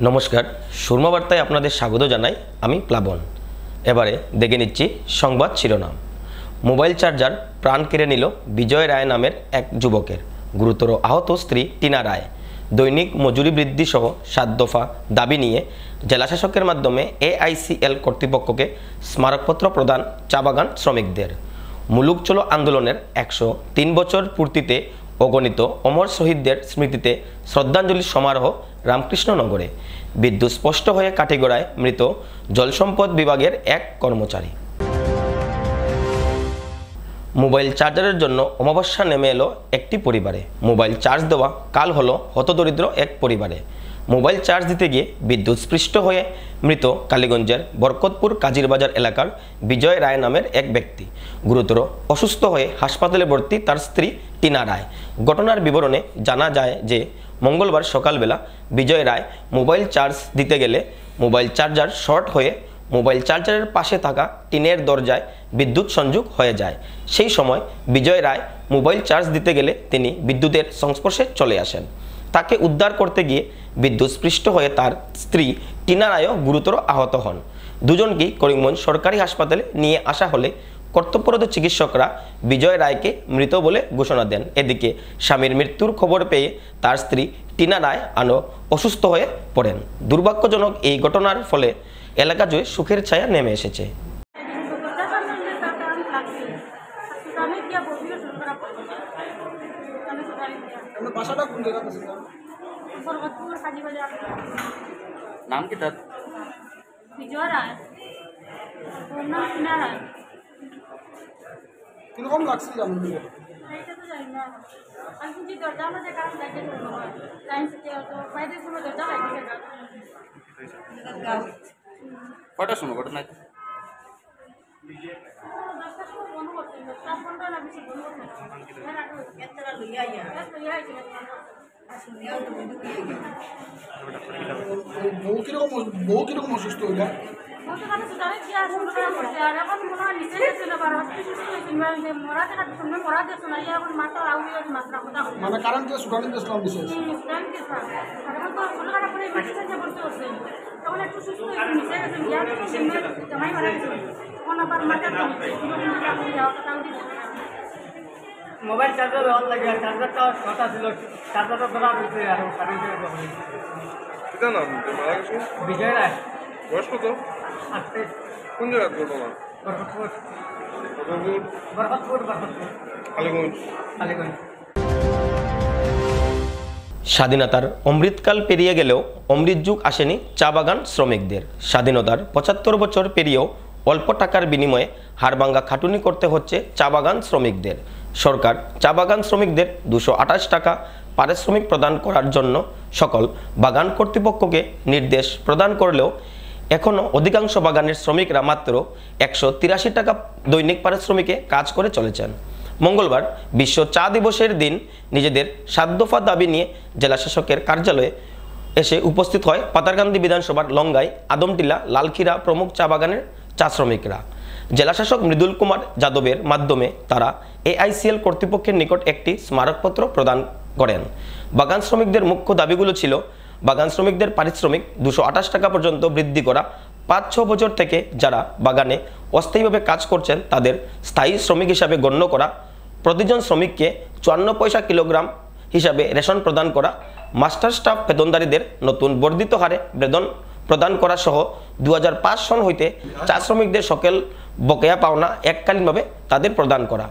নমস্কার, সুরমা বার্তায় আপনাদের স্বাগত জানাই। আমি প্লাবন। এবারে দেখে নিচ্ছি সংবাদ শিরোনাম। মোবাইল চার্জার প্রাণ কেড়ে নিল বিজয় রায় নামের এক যুবকের, গুরুতর আহত স্ত্রী টিনা রায়। দৈনিক মজুরি বৃদ্ধি সহ ৭ দফা দাবি নিয়ে জেলাশাসকের মাধ্যমে AICL কর্তৃপক্ষকে স্মারকপত্র প্রদান চা বাগান শ্রমিকদের। মুলুক চলো আন্দোলনের ১০৩ বছর পূর্তিতে অগণিত অমর শহীদদের স্মৃতিতে শ্রদ্ধাঞ্জলি সমারোহ রামকৃষ্ণনগরে। বিদ্যুৎ স্পষ্ট হয়ে কাঠিগড়ায় মৃত জলসম্পদ বিভাগের এক কর্মচারী। মোবাইল চার্জারের জন্য অমাবস্যা নেমে এলো একটি পরিবারে। মোবাইল চার্জ দেওয়া কাল হলো হতদরিদ্র এক পরিবারে। মোবাইল চার্জ দিতে গিয়ে বিদ্যুৎ স্পৃষ্ট হয়ে মৃত কালীগঞ্জের বরকতপুর কাজিরবাজার এলাকার বিজয় রায় নামের এক ব্যক্তি। গুরুতর অসুস্থ হয়ে হাসপাতালে ভর্তি তার স্ত্রী টিনা রায়। ঘটনার বিবরণে জানা যায় যে মঙ্গলবার সকালবেলা বিজয় রায় মোবাইল চার্জ দিতে গেলে মোবাইল চার্জার শর্ট হয়ে মোবাইল চার্জারের পাশে থাকা টিনের দরজায় বিদ্যুৎ সংযোগ হয়ে যায়। সেই সময় বিজয় রায় মোবাইল চার্জ দিতে গেলে তিনি বিদ্যুতের সংস্পর্শে চলে আসেন। তাকে উদ্ধার করতে গিয়ে বিদ্যুৎ স্পৃষ্ট হয়ে তার স্ত্রী টিনা রায়ও গুরুতর আহত হন। দুজনকেই করিমগঞ্জ সরকারি হাসপাতালে নিয়ে আসা হলে কর্তব্যরত চিকিৎসকরা বিজয় রায়কে মৃত বলে ঘোষণা দেন। এদিকে স্বামীর মৃত্যুর খবর পেয়ে তার স্ত্রী টিনা রায় আরও অসুস্থ হয়ে পড়েন। দুর্ভাগ্যজনক এই ঘটনার ফলে এলাকা জুড়ে সুখের ছায়া নেমে এসেছে। নাম কি তার? বিজয় রায়। ওর নাম টিনা রায়। কিরকম লাগছে জানেন? এটা তো জানি না। আমি যে দরজা আমাদের কারণ দেখে শুনতে হয় লাইন থেকে তো বাইরের সময় দরজা লাগিয়েছে কাজ। কটার সময় ঘটনা? 10টার সময় বন্ধ করছে, 10-15 না বেশি বন্ধ করছে। বউ কিরকম অসুস্থ হইলা? বলতে পারছি তাহলে কি আর শুরু করা পড়ছে। আর এখন মনে হয় নিচে গেছিল বা সুস্থ হয়েছিল, মরা থেকে শুনবে মরা দেখছো না, এখন মাথা আউলি মাত্রা কথা মানে কারণ কি সুরানি ইসলাম বিশেষ স্ট্যান্ড কে স্যার আর এখন তো শুরু করা পরে নিচে থেকে বলতে হচ্ছে, তখন একটু সুস্থ হয়েছিল, নিচে গেছে গিয়া শুনবে জামাই মারা গেছে, তখন আবার মাথা মোবাইল চার্জার দেওয়ার লাগে, চার্জারটা ছটা ছিল, চার্জারটা ধরা বলছে আর বিজয় রায়। বয়স কত? কোন জায়গার ঘটনা? বরকতপুর কালীগঞ্জ। স্বাধীনতার অমৃতকাল পেরিয়ে গেলেও অমৃত যুগ আসেনি চা বাগান শ্রমিকদের। স্বাধীনতার ৭৫ বছর পেরিয়েও অল্প টাকার বিনিময়ে হাড়ভাঙ্গা খাটুনি করতে হচ্ছে চা বাগান শ্রমিকদের। সরকার চা বাগান শ্রমিকদের ২২৮ টাকা পারিশ্রমিক প্রদান করার জন্য সকল বাগান কর্তৃপক্ষকে নির্দেশ প্রদান করলেও এখনও অধিকাংশ বাগানের শ্রমিকরা মাত্র ১৮৩ টাকা দৈনিক পারিশ্রমিকে কাজ করে চলেছেন। মঙ্গলবার বিশ্ব চা দিবসের দিন নিজেদের ৭ দফা দাবি নিয়ে জেলাশাসকের কার্যালয়ে এসে উপস্থিত হয় পাতারকান্দি বিধানসভার লঙ্গাই, আদমটিলা, লালখিরা প্রমুখ চা বাগানের চা শ্রমিকরা। জেলাশাসক মৃদুল কুমার যাদবের মাধ্যমে তারা AICL কর্তৃপক্ষের নিকট একটি স্মারকপত্র প্রদান করেন। বাগান শ্রমিকদের মুখ্য দাবিগুলো ছিল বাগান শ্রমিকদের পারিশ্রমিক ২২৮ টাকা পর্যন্ত বৃদ্ধি করা, ৫-৬ বছর থেকে যারা বাগানে অস্থায়ীভাবে কাজ করছেন তাদের স্থায়ী শ্রমিক হিসাবে গণ্য করা, প্রতিজন শ্রমিককে ৫৪ পয়সা কিলোগ্রাম হিসাবে রেশন প্রদান করা, মাস্টার স্টাফ বেতনদারীদের নতুন বর্ধিত হারে বেতন প্রদান করা সহ ২০০৫ সন হইতে চা শ্রমিকদের সকল বকেয়া পাওনা এককালীনভাবে তাদের প্রদান করা।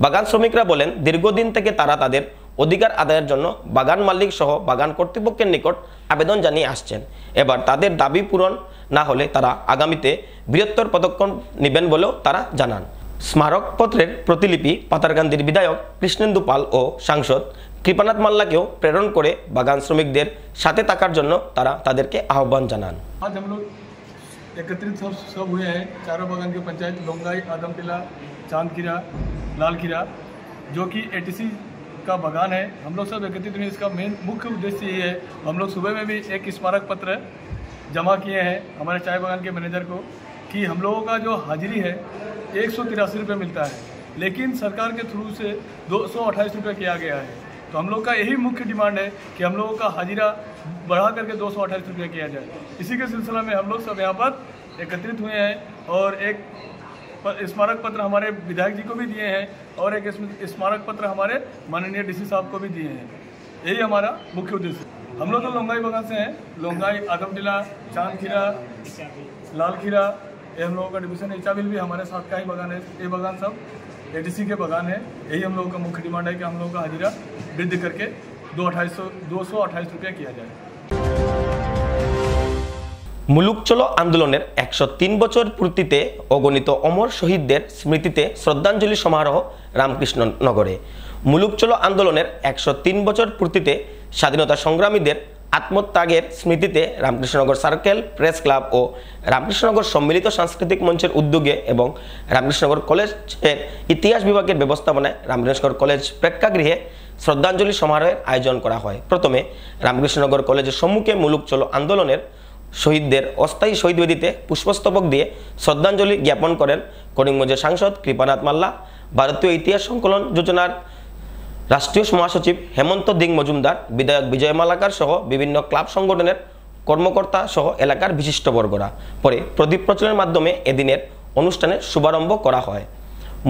বাগান শ্রমিকরা বলেন, দীর্ঘদিন থেকে তারা তাদের অধিকার আদায়ের জন্য বাগান মালিক সহ বাগান কর্তৃপক্ষের নিকট আবেদন জানিয়ে আসছেন। এবার তাদের দাবি পূরণ না হলে তারা আগামীতে বৃহত্তর পদক্ষেপ নেবেন বলেও তারা জানান। স্মারকপত্রের প্রতিলিপি পাতারকান্দির বিধায়ক কৃষ্ণেন্দু পাল ও সাংসদ কৃপানাথ মাল্লাকেও প্রেরণ করে বাগান শ্রমিকদের সাথে থাকার জন্য তারা তাদেরকে আহ্বান জানান। आज हम लोग एकत्रित सब हुए हैं चारों बागान के पंचायत लोंगाई, आदमटिला, चांदखीरा, लालखीरा, जो कि ATC का बागान है। हम लोग सब एकत्रित हुए। इसका मेन मुख्य उद्देश्य ये है, हम लोग सुबह में भी एक स्मारक पत्र जमा किए हैं हमारे चाय बागान के मैनेजर को कि हम लोगों का जो हाजिरी है 183 रुपये मिलता है, लेकिन सरकार के थ्रू से 228 रुपये किया गया है। तो हम लोग का यही मुख्य डिमांड है कि हम लोगों का हाजिरा बढ़ा करके 228 रुपये किया जाए। इसी के सिलसिला में हम लोग सब यहाँ पर एकत्रित हुए हैं और एक स्मारक पत्र हमारे विधायक जी को भी दिए हैं और एक स्मारक पत्र हमारे माननीय डीसी साहब को भी दिए हैं। यही हमारा मुख्य उद्देश्य है। हम लोग तो लोंगाई बागान से हैं, लोंगाई, आदमटीला, चांदखीरा, लालखीरा, ये हम लोगों का डिवीजन है। इचाबिल भी हमारे साथ का ही बागान है। ये बागान सब एडीसी के बागान है। यही हम लोगों का मुख्य डिमांड है कि हम लोगों का हाजिरा वृद्धि करके 228 रुपया किया जाए। মুলুক চলো আন্দোলনের 103 বছর পূর্তিতে অগণিত অমর শহীদদের স্মৃতিতে শ্রদ্ধাঞ্জলি সমারোহ রামকৃষ্ণনগরে। মুলুক চলো আন্দোলনের 103 বছর পূর্তিতে স্বাধীনতা সংগ্রামীদের আত্মত্যাগের স্মৃতিতে রামকৃষ্ণনগর সার্কেল, প্রেস ক্লাব ও রামকৃষ্ণনগর সম্মিলিত সাংস্কৃতিক মঞ্চের উদ্যোগে এবং রামকৃষ্ণনগর কলেজের ইতিহাস বিভাগের ব্যবস্থাপনায় রামকৃষ্ণনগর কলেজ প্রেক্ষাগৃহে শ্রদ্ধাঞ্জলি সমারোহের আয়োজন করা হয়। প্রথমে রামকৃষ্ণনগর কলেজের সম্মুখে মুলুক চলো আন্দোলনের শহীদদের অস্থায়ী শহীদ বেদিতে পুষ্পস্তবক দিয়ে শ্রদ্ধাঞ্জলি জ্ঞাপন করেন করিমগঞ্জের সাংসদ কৃপানাথ মাল্লা, ভারতীয় ইতিহাস সংকলন যোজনার রাষ্ট্রীয় মহাসচিব হেমন্ত দিং মজুমদার, বিধায়ক বিজয় মালাকার সহ বিভিন্ন ক্লাব সংগঠনের কর্মকর্তা সহ এলাকার বিশিষ্টবর্গরা। পরে প্রদীপ প্রচলনের মাধ্যমে এদিনের অনুষ্ঠানের শুভারম্ভ করা হয়।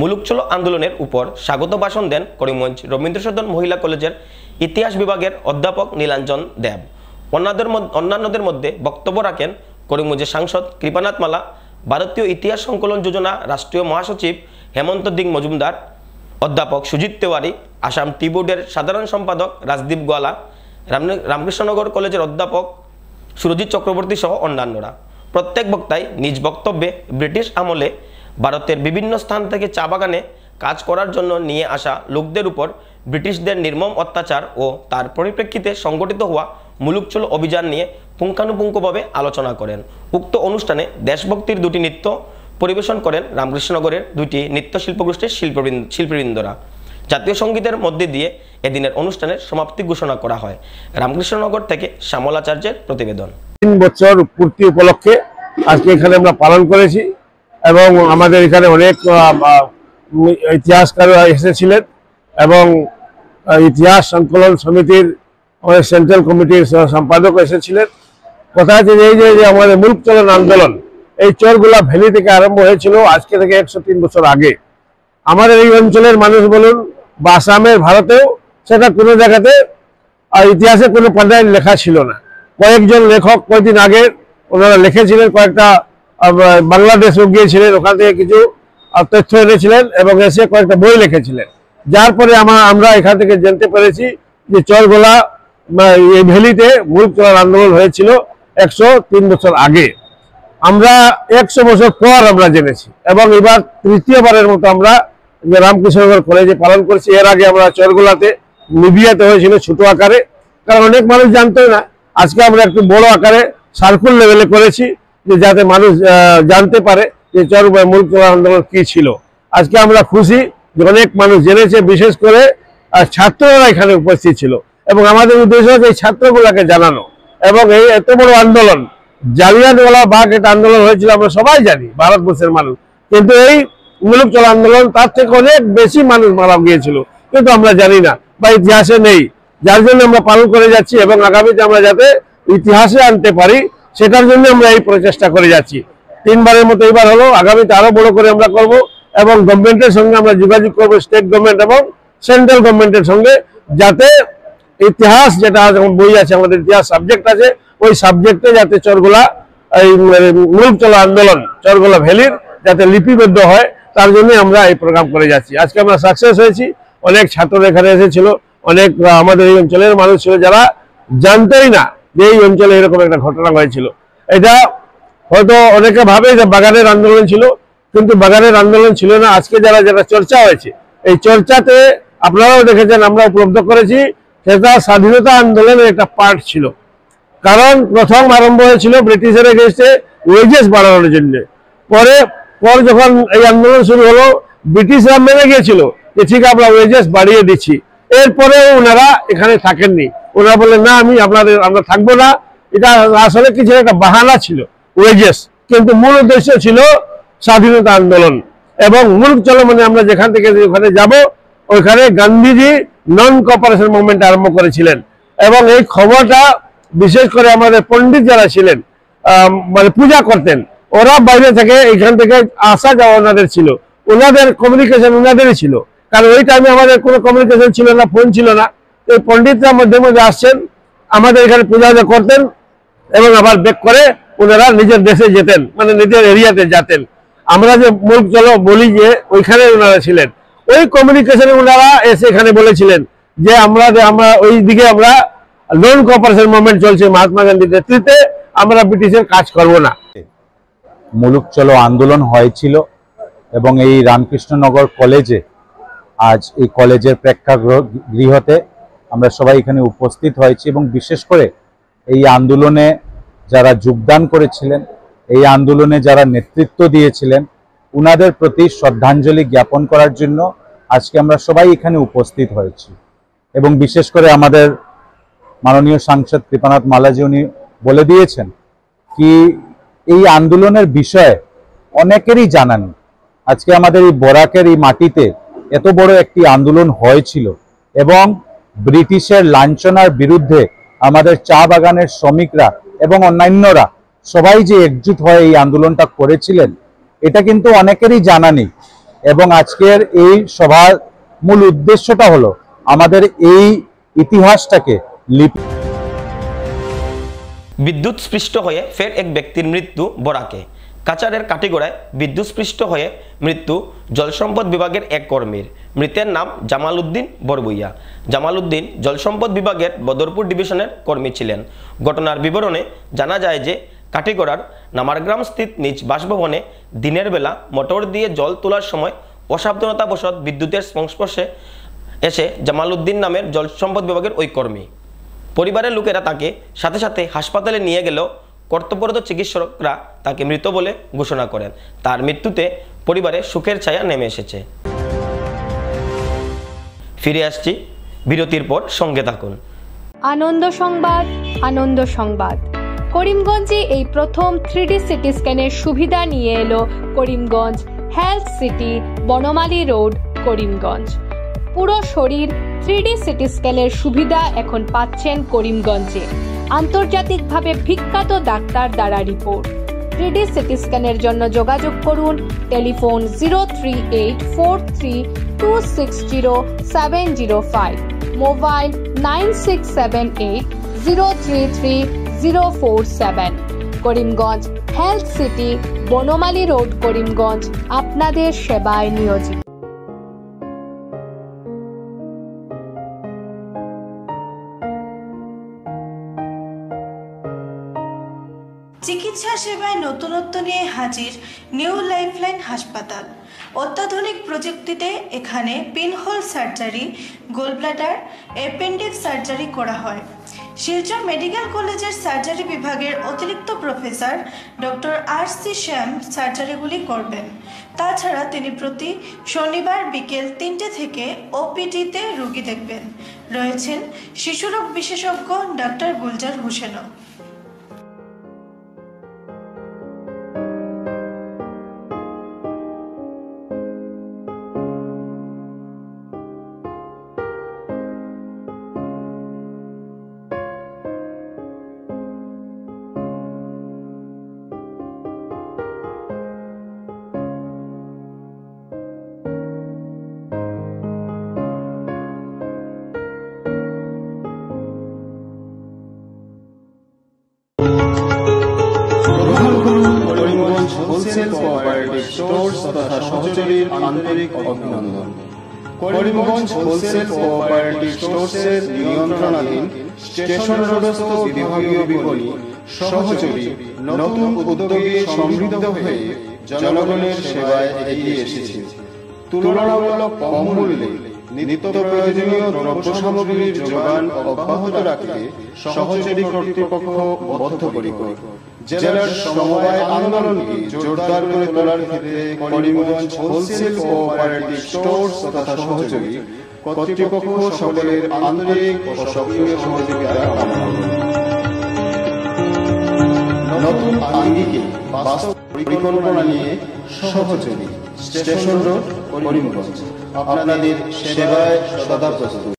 মুলুক চলো আন্দোলনের উপর স্বাগত ভাষণ দেন করিমগঞ্জ রবীন্দ্র সদন মহিলা কলেজের ইতিহাস বিভাগের অধ্যাপক নীলাঞ্জন দেব। অন্যান্যদের মধ্যে বক্তব্য রাখেন করিমগঞ্জের সাংসদ কৃপানাথ মালা, ভারতীয় ইতিহাস সংকলন যোজনা রাষ্ট্রীয় মহাসচিব হেমন্ত দিং মজুমদার, অধ্যাপক সুজিত তেওয়ারি, আসাম টি বোর্ডের সাধারণ সম্পাদক রাজদীপ গোয়ালা, রামকৃষ্ণনগর কলেজের অধ্যাপক সুরজিৎ চক্রবর্তী সহ অন্যান্যরা। প্রত্যেক বক্তাই নিজ বক্তব্যে ব্রিটিশ আমলে ভারতের বিভিন্ন স্থান থেকে চা বাগানে কাজ করার জন্য নিয়ে আসা লোকদের উপর ব্রিটিশদের নির্মম অত্যাচার ও তার পরিপ্রেক্ষিতে সংগঠিত হওয়া মুলুক চলো অভিযান নিয়ে পুঙ্খানুপুঙ্খভাবে আলোচনা করেন। উক্ত অনুষ্ঠানে দেশভক্তির দুটি নৃত্য পরিবেশন করেন রামকৃষ্ণনগরের দুইটি নৃত্য শিল্পগোষ্ঠীর শিল্পীবৃন্দরা। জাতীয় সঙ্গীতের মধ্যে দিয়ে এদিনের অনুষ্ঠানের সমাপ্তি ঘোষণা করা হয়। রামকৃষ্ণনগর থেকে শ্যামলাচার্যের প্রতিবেদন। 3 বছর পূর্তি উপলক্ষে আজকে এখানে আমরা পালন করেছি এবং আমাদের এখানে অনেক ইতিহাসকাররা এসেছিলেন এবং ইতিহাস সংকলন সমিতির আমাদের সেন্ট্রাল কমিটির সম্পাদক এসেছিলেন। কথা হচ্ছে এই যে আমাদের মুলুক চলো আন্দোলন এই চরগুলা ভ্যালি থেকে আরম্ভ হয়েছিল আজকে থেকে 103 বছর আগে। আমাদের এই অঞ্চলের মানুষ বলুন বা আসামের, ভারতেও সেটা কোনো জায়গাতে ইতিহাসে কোনো পাতায় লেখা ছিল না। কয়েকজন লেখক কয়েকদিন আগে ওনারা লিখেছিলেন, কয়েকটা বাংলাদেশও গিয়েছিলেন, ওখান থেকে কিছু তথ্য এনেছিলেন এবং এসে কয়েকটা বই লিখেছিলেন। যার পরে আমরা এখান থেকে জানতে পেরেছি যে চরগোলা এই ভ্যালিতে মুলুক চলো আন্দোলন হয়েছিল 103 বছর আগে। আমরা 100 বছর পর আমরা জেনেছি এবং এবার তৃতীয়বারের মতো আমরা রামকৃষ্ণনগর কলেজে পালন করছি। এর আগে আমরা চরগোলাতে মিডিয়াতে হয়েছিল ছোট আকারে, কারণ অনেক মানুষ জানতোই না। আজকে আমরা একটু বড় আকারে সার্কুল লেভেলে করেছি যে যাতে মানুষ জানতে পারে যে মুলুক চলো আন্দোলন কি ছিল। আজকে আমরা খুশি যে অনেক মানুষ জেনেছে, বিশেষ করে ছাত্ররা এখানে উপস্থিত ছিল এবং আমাদের উদ্দেশ্য হচ্ছে এই ছাত্রগুলোকে জানানো। এবং এই এত বড় আন্দোলন, জালিয়ানওয়ালা বাগ একটা আন্দোলন হয়েছিল আমরা সবাই জানি ভারতবর্ষের মানুষ, কিন্তু এই মুলুক চলো আন্দোলন তার থেকে অনেক বেশি মানুষ মারা গিয়েছিল, কিন্তু আমরা জানি না বা ইতিহাসে নেই। যার জন্য আমরা পালন করে যাচ্ছি এবং আগামীতে আমরা যাতে ইতিহাসে আনতে পারি সেটার জন্য আমরা এই প্রচেষ্টা করে যাচ্ছি। 3 বারের মতো এবার হলো, আগামীতে আরো বড় করে আমরা করব এবং গভর্নমেন্টের সঙ্গে আমরা যোগাযোগ করবো, স্টেট গভর্নমেন্ট এবং সেন্ট্রাল গভর্নমেন্টের সঙ্গে, যাতে ইতিহাস যেটা যেমন বই আছে, আমাদের ইতিহাস সাবজেক্ট আছে, ওই সাবজেক্টে যাতে চরগোলা এই মুলুক চলো আন্দোলন চরগোলা ভ্যালির যাতে লিপিবদ্ধ হয়, তার জন্য আমরা এই প্রোগ্রাম করে যাচ্ছি। আজকে আমরা সাকসেস হয়েছি। অনেক ছাত্র এখানে এসেছিল, অনেক আমাদের এই অঞ্চলের মানুষ ছিল যারা জানতেই না যে এই অঞ্চলে এরকম একটা ঘটনা হয়েছিল। এটা হয়তো অনেকে ভাবে যে বাগানের আন্দোলন ছিল, কিন্তু বাগানের আন্দোলন ছিল না। আজকে যারা চর্চা হয়েছে, এই চর্চাতে আপনারাও দেখেছেন, আমরা উপলব্ধ করেছি সেটা স্বাধীনতা আন্দোলনের একটা পার্ট ছিল। কারণ প্রথম আরম্ভ হয়েছিল ব্রিটিশের এগেইনস্টে ওয়েজেস বাড়ানোর জন্য। পর যখন এই আন্দোলন শুরু হলো, ব্রিটিশরা মেনে গিয়েছিল যে ঠিক আমরা ওয়েজেস বাড়িয়ে দিচ্ছি। এরপরেও ওনারা এখানে থাকেননি। ওনারা বললেন না, আমরা থাকবো না। এটা আসলে কিছু একটা বাহানা ছিল, ওয়েজেস, কিন্তু মূল উদ্দেশ্য ছিল স্বাধীনতা আন্দোলন। এবং মুলুক চলো মানে আমরা যেখান থেকে ওখানে যাব, ওইখানে গান্ধীজি নন কোঅপারেশন মুভমেন্ট আরম্ভ করেছিলেন। এবং এই খবরটা বিশেষ করে আমাদের পণ্ডিত যারা ছিলেন, মানে পূজা করতেন, ওরা বাইরে থেকে এখান থেকে আসা যাওয়া ওনাদের ছিল, ওনাদের কমিউনিকেশন ওনাদেরই ছিল, কারণ ওই টাইমে আমাদের কোনো কমিউনিকেশন ছিল না, ফোন ছিল না। এই পণ্ডিতরা মধ্যে মধ্যে আসছেন, আমাদের এখানে পূজা করতেন এবং আবার ব্যাক করে ওনারা নিজের দেশে যেতেন, মানে নিজের এরিয়াতে যেতেন। আমরা যে মুল্ক চলো বলি যে ওইখানে ওনারা ছিলেন, ওই কমিউনিকেশনে ওনারা এসে এখানে বলেছিলেন যে আমরা ওই দিকে আমরা নন কোঅপারেশন মুভমেন্ট চলছে মহাত্মা গান্ধীর নেতৃত্বে, আমরা ব্রিটিশের কাজ করব না। মুলুক চলো আন্দোলন হয়েছিল এবং এই রামকৃষ্ণনগর কলেজে আজ এই কলেজের প্রেক্ষাগৃহতে আমরা সবাই এখানে উপস্থিত হয়েছি এবং বিশেষ করে এই আন্দোলনে যারা যোগদান করেছিলেন, এই আন্দোলনে যারা নেতৃত্ব দিয়েছিলেন, উনাদের প্রতি শ্রদ্ধাঞ্জলি জ্ঞাপন করার জন্য আজকে আমরা সবাই এখানে উপস্থিত হয়েছি। এবং বিশেষ করে আমাদের মাননীয় সাংসদ কৃপানাথ মালাজি উনি বলে দিয়েছেন কি এই আন্দোলনের বিষয়ে অনেকেরই জানা নেই। আজকে আমাদের এই বরাকের এই মাটিতে এত বড় একটি আন্দোলন হয়েছিল এবং ব্রিটিশের লাঞ্ছনার বিরুদ্ধে আমাদের চা বাগানের শ্রমিকরা এবং অন্যান্যরা সবাই যে একজুট হয়ে এই আন্দোলনটা করেছিলেন, এটা কিন্তু অনেকেরই জানা নেই। এবং আজকের এই সভার মূল উদ্দেশ্যটা হলো আমাদের এই ইতিহাসটাকে বিদ্যুৎস্পৃষ্ট হয়ে ফের এক ব্যক্তির মৃত্যু বরাকে। কাচারের কাটিগড়ায় বিদ্যুৎস্পৃষ্ট হয়ে মৃত্যু জলসম্পদ বিভাগের এক কর্মীর। মৃতের নাম জামাল উদ্দিন বরবুইয়া। জামাল উদ্দিন জলসম্পদ বিভাগের বদরপুর ডিভিশনের কর্মী ছিলেন। ঘটনার বিবরণে জানা যায় যে কাটিগড়ার নামারগ্রাম স্থিত নিজ বাসভবনে দিনের বেলা মোটর দিয়ে জল তোলার সময় অসাবধানতাবশত বিদ্যুতের সংস্পর্শে এসে জামাল উদ্দিন নামের জলসম্পদ বিভাগের ওই কর্মী। পরিবারের লোকেরা তাকে সাথে সাথে হাসপাতালে নিয়ে গেলেও কর্তব্যরত চিকিৎসকরা তাকে মৃত বলে ঘোষণা করেন। তার মৃত্যুতে পরিবারে শোকের ছায়া নেমে এসেছে। ফিরে আসছি বিরতির পর, সঙ্গে থাকুন। আনন্দ সংবাদ, আনন্দ সংবাদ। করিমগঞ্জে এই প্রথম 3D সিটি স্ক্যানের সুবিধা নিয়ে এলো Karimganj health city, Banamali road, Karimganj. পুরো শরীর 3D সিটি স্ক্যানের সুবিধা এখন পাচ্ছেন করিমগঞ্জে। আন্তর্জাতিকভাবে বিখ্যাত ডাক্তার দ্বারা রিপোর্ট। 3D সিটি স্ক্যানের জন্য যোগাযোগ করুন telephone 03843260705, mobile 9678033047। Karimganj health city, Banamali road, Karimganj আপনাদের সেবায় নিয়োজিত। চিকিৎসা সেবায় নতুনত্ব নিয়ে হাজির নিউ লাইফলাইন হাসপাতাল। অত্যাধুনিক প্রযুক্তিতে এখানে pinhole surgery, gallbladder, appendix surgery করা হয়। শিলচর মেডিকেল কলেজের সার্জারি বিভাগের অতিরিক্ত প্রফেসর ডক্টর RC শ্যাম সার্জারিগুলি করবেন। তাছাড়া তিনি প্রতি শনিবার বিকেল 3টে থেকে OPD-তে রোগী দেখবেন। রয়েছেন শিশুরোগ বিশেষজ্ঞ ডক্টর গুলজার হোসেনও। হোলসেল কোঅপারেটিভ স্টোর্স তথা সহযোগীর আন্তরিক অভিনন্দন। করিমগঞ্জ হোলসেল কোঅপারেটিভ স্টোর্সের নিয়ন্ত্রণাধীন স্টেশন রোডস্থ বিভাগীয় বিপণী সহযোগী নতুন উদ্যোগে সমৃদ্ধ হয়ে জনগণের সেবায় এগিয়ে এসেছে। তুলনামূলক কম মূল্যে নিত্য প্রয়োজনীয় দ্রব্য সামগ্রীর যোগান অব্যাহত রাখতে সহযোগী কর্তৃপক্ষ বদ্ধপরিকর। জেলার সমবায় আন্দোলনকে জোরদার করে তোলার ক্ষেত্রে করিমগঞ্জ হোলসেল কোঅপারেটিভ স্টোর্স তথা সহযোগী কর্তৃপক্ষ সকলের আন্তরিক ও সক্রিয় সহযোগিতা কামনা করে। নতুন আঙ্গিকে বাস্তব পরিকল্পনা নিয়ে সহযোগী স্টেশন রোড, করিমগঞ্জ আপনাদের সেবায় সদা প্রস্তুত।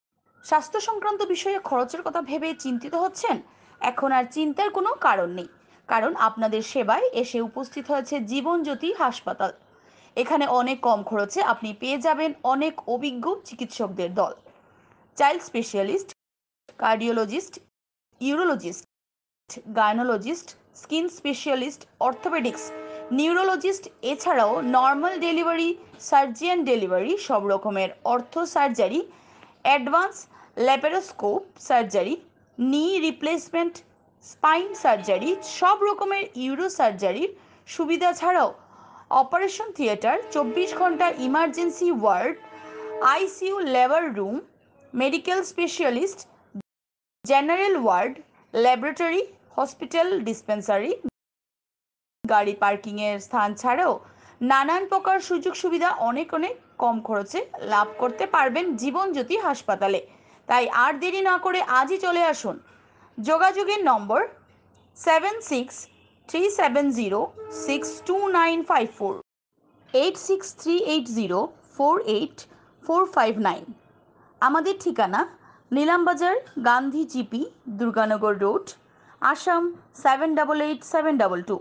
স্বাস্থ্য সংক্রান্ত বিষয়ে খরচের কথা ভেবে চিন্তিত হচ্ছেন? এখন আর চিন্তার কোনো কারণ নেই, কারণ আপনাদের সেবায় এসে উপস্থিত হয়েছে জীবনজ্যোতি হাসপাতাল। এখানে অনেক কম খরচে আপনি পেয়ে যাবেন অনেক অভিজ্ঞ চিকিৎসকদের দল। Child specialist, cardiologist, urologist, gynaecologist, skin specialist, orthopaedics, neurologist, এছাড়াও নর্মাল ডেলিভারি, সার্জিয়ান ডেলিভারি, সব রকমের ortho surgery, advance laparoscope surgery, knee replacement, spine surgery, সব রকমের ইউরো সার্জারির সুবিধা ছাড়াও অপারেশন থিয়েটার, 24 ঘন্টা emergency ward, ICU labour room, medical specialist, general ward, laboratory, hospital dispensary, গাড়ি পার্কিংয়ের স্থান ছাড়াও নানান প্রকার সুযোগ সুবিধা অনেক কম খরচে লাভ করতে পারবেন জীবনজ্যোতি হাসপাতালে। তাই আর দেরি না করে আজই চলে আসুন। যোগাযোগের নম্বর 7637062954, 8638048459। আমাদের ঠিকানা নীলামবাজার, গান্ধী জিপি, দুর্গানগর রোড, আসাম 788722।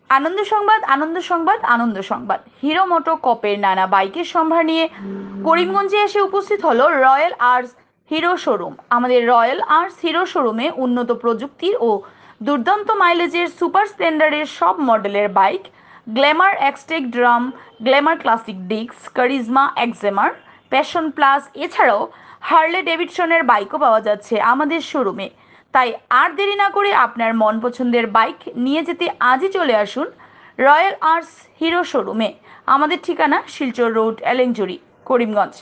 আনন্দ সংবাদ, আনন্দ সংবাদ, আনন্দ সংবাদ। হিরো মোটো কপের নানা বাইকের সম্ভার নিয়ে করিমগঞ্জে এসে উপস্থিত হলো রয়্যাল আর্টস হিরো শোরুম। আমাদের রয়্যাল আর্টস হিরো শোরুমে উন্নত প্রযুক্তির ও দুর্দান্ত মাইলেজের সুপার স্প্লেন্ডারের সব মডেলের bike, glamour Xtec drum, glamour classic disc, Karizma XMR, passion plus, এছাড়াও হার্লে ডেভিডসনের বাইকও পাওয়া যাচ্ছে আমাদের শোরুমে। তাই আর দেরি না করে আপনার মন পছন্দের বাইক নিয়ে যেতে আজই চলে আসুন রয়্যাল আর্টস হিরো শোরুমে। আমাদের ঠিকানা শিলচর রোড, এলেংজুরি, করিমগঞ্জ।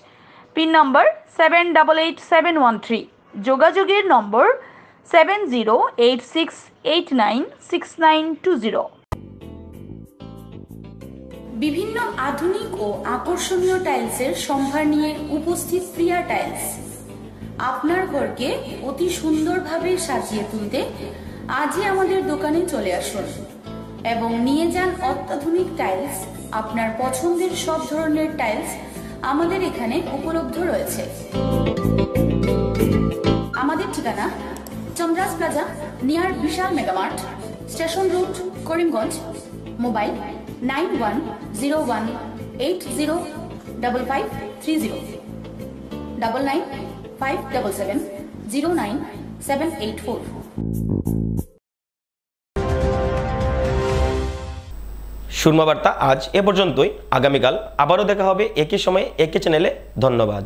পিন নম্বর 788713। যোগাযোগের নম্বর 7086896920। বিভিন্ন আধুনিক ও আকর্ষণীয় টাইলসের সম্ভার নিয়ে উপস্থিত প্রিয়া টাইলস। আপনার ঘরকে অতি সুন্দরভাবে সাজিয়ে তুলতে আজই আমাদের দোকানে চলে আসুন এবং নিয়ে যান অত্যাধুনিক টাইলস। আপনার পছন্দের সব ধরনের টাইলস আমাদের এখানে উপলব্ধ রয়েছে। আমাদের ঠিকানা Chandras plaza, near Vishal megamart, station road, Karimganj. Mobile 9101805530, 9957709784। Surma Barta আজ এ পর্যন্তই। আগামীকাল আবারও দেখা হবে একই সময়ে একই চ্যানেলে। ধন্যবাদ।